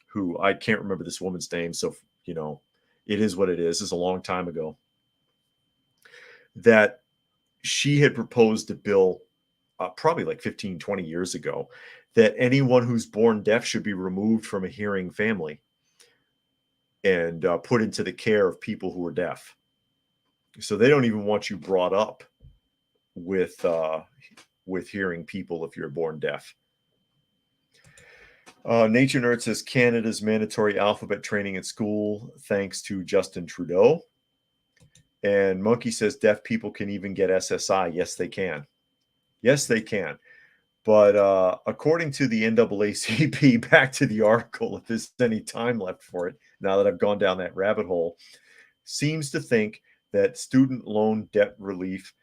who, I can't remember this woman's name, so it is what it is. It's a long time ago, that she had proposed a bill probably like 15, 20 years ago, that anyone who's born deaf should be removed from a hearing family and put into the care of people who are deaf. So they don't even want you brought up with hearing people if you're born deaf. Nature Nerd says Canada's mandatory alphabet training at school thanks to Justin Trudeau. And Monkey says deaf people can even get SSI. Yes, they can. Yes, they can. But according to the NAACP, back to the article, if there's any time left for it, now that I've gone down that rabbit hole, seems to think that student loan debt relief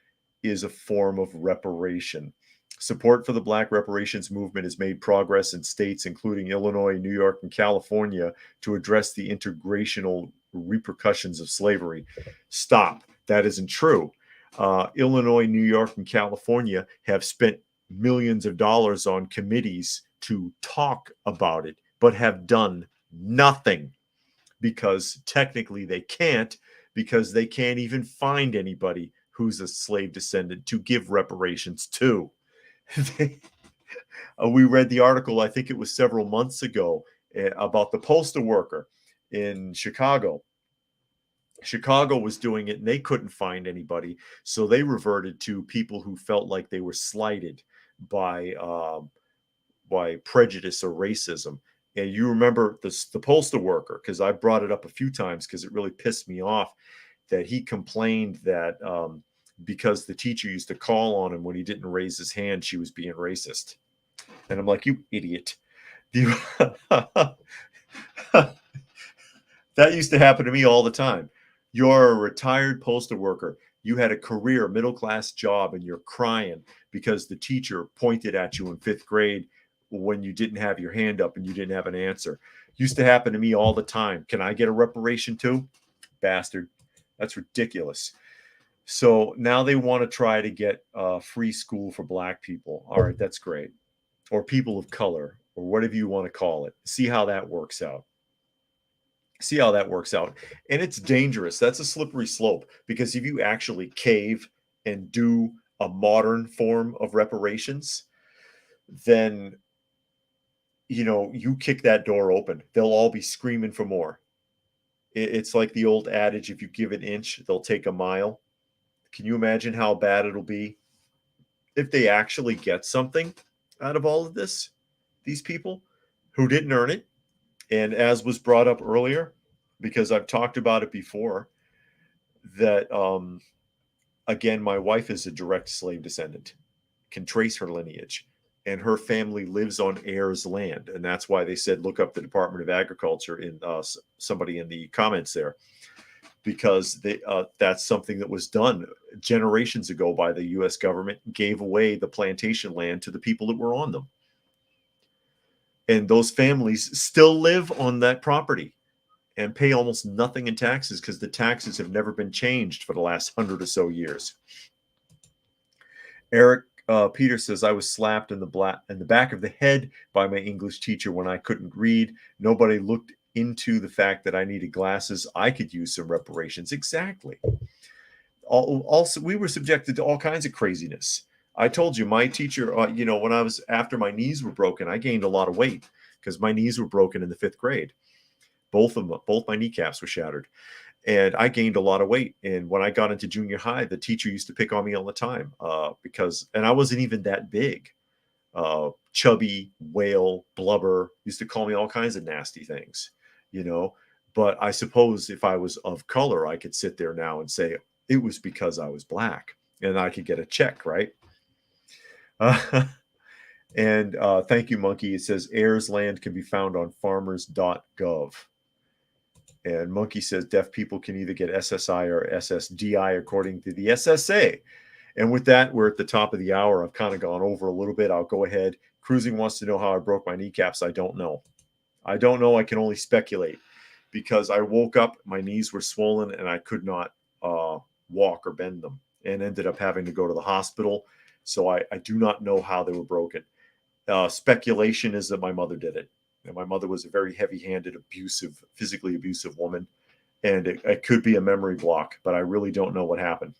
is a form of reparation. Support for the Black reparations movement has made progress in states including Illinois, New York, and California to address the integrational repercussions of slavery. Stop. That isn't true. Illinois, New York, and California have spent millions of dollars on committees to talk about it, but have done nothing, because technically they can't, because they can't even find anybody who's a slave descendant to give reparations to. We read the article, I think it was several months ago, about the postal worker in Chicago. Chicago was doing it and they couldn't find anybody, so they reverted to people who felt like they were slighted by prejudice or racism. And you remember the postal worker, because I brought it up a few times because it really pissed me off, that he complained that because the teacher used to call on him when he didn't raise his hand, she was being racist. And I'm like, you idiot. That used to happen to me all the time. You're a retired postal worker. You had a career, middle-class job, and you're crying because the teacher pointed at you in 5th grade when you didn't have your hand up and you didn't have an answer. Used to happen to me all the time. Can I get a reparation too? Bastard. That's ridiculous. So now they want to try to get free school for Black people. All right, that's great. Or people of color, or whatever you want to call it. See how that works out. See how that works out. And it's dangerous. That's a slippery slope, because if you actually cave and do a modern form of reparations, then you kick that door open. They'll all be screaming for more. It's like the old adage, if you give an inch, they'll take a mile. Can you imagine how bad it'll be if they actually get something out of all of this? These people who didn't earn it. And as was brought up earlier, because I've talked about it before, that again, my wife is a direct slave descendant, can trace her lineage, and her family lives on heirs' land. And that's why they said, look up the Department of Agriculture in somebody in the comments there, because that's something that was done generations ago by the U.S. government, gave away the plantation land to the people that were on them. And those families still live on that property and pay almost nothing in taxes, because the taxes have never been changed for the last 100 or so years. Eric Peter says, I was slapped in the back of the head by my English teacher when I couldn't read. Nobody looked into the fact that I needed glasses. I could use some reparations. Exactly. Also, we were subjected to all kinds of craziness. I told you, my teacher, when I was, after my knees were broken, I gained a lot of weight because my knees were broken in the 5th grade. Both my kneecaps were shattered, and I gained a lot of weight. And when I got into junior high, the teacher used to pick on me all the time and I wasn't even that big. Chubby, whale, blubber, used to call me all kinds of nasty things, But I suppose if I was of color, I could sit there now and say it was because I was Black, and I could get a check, right? And thank you, Monkey. It says heirs land can be found on farmers.gov. And Monkey says deaf people can either get SSI or SSDI according to the SSA. And with that, we're at the top of the hour. I've kind of gone over a little bit. I'll go ahead. Cruising wants to know how I broke my kneecaps. I don't know. I don't know. I can only speculate because I woke up, my knees were swollen, and I could not walk or bend them, and ended up having to go to the hospital. So I do not know how they were broken. Speculation is that my mother did it. And my mother was a very heavy-handed, abusive, physically abusive woman. And it could be a memory block, but I really don't know what happened.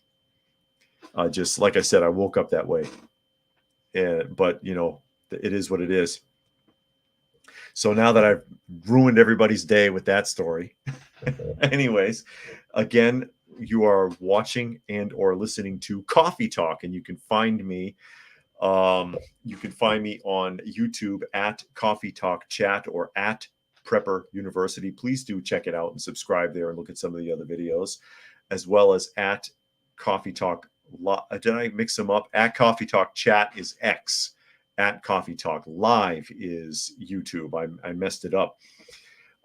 Just like I said, I woke up that way. But, you know, it is what it is. So now that I've ruined everybody's day with that story, anyways, again, you are watching and or listening to Coffee Talk, and you can find me on YouTube at Coffee Talk Chat or at Prepper University. Please do check it out and subscribe there and look at some of the other videos, as well as at Coffee Talk. Did I mix them up? At Coffee Talk Chat is X. At Coffee Talk Live is YouTube. I messed it up.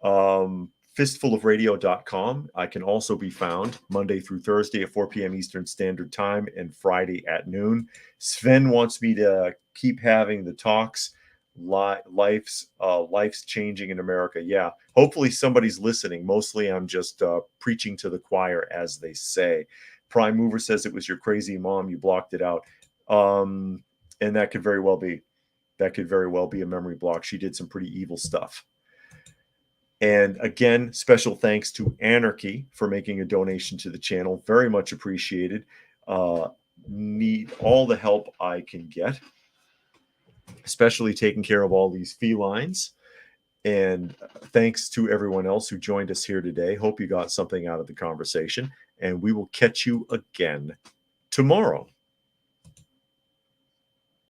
Fistfulofradio.com. I can also be found Monday through Thursday at 4 p.m. Eastern Standard Time and Friday at noon. Sven wants me to keep having the talks. Life's changing in America. Yeah, hopefully somebody's listening. Mostly I'm just preaching to the choir, as they say. Prime Mover says it was your crazy mom. You blocked it out. And that could very well be. That could very well be a memory block. She did some pretty evil stuff. And again, special thanks to Anarchy for making a donation to the channel. Very much appreciated. Need all the help I can get, especially taking care of all these felines. And thanks to everyone else who joined us here today. Hope you got something out of the conversation. And we will catch you again tomorrow.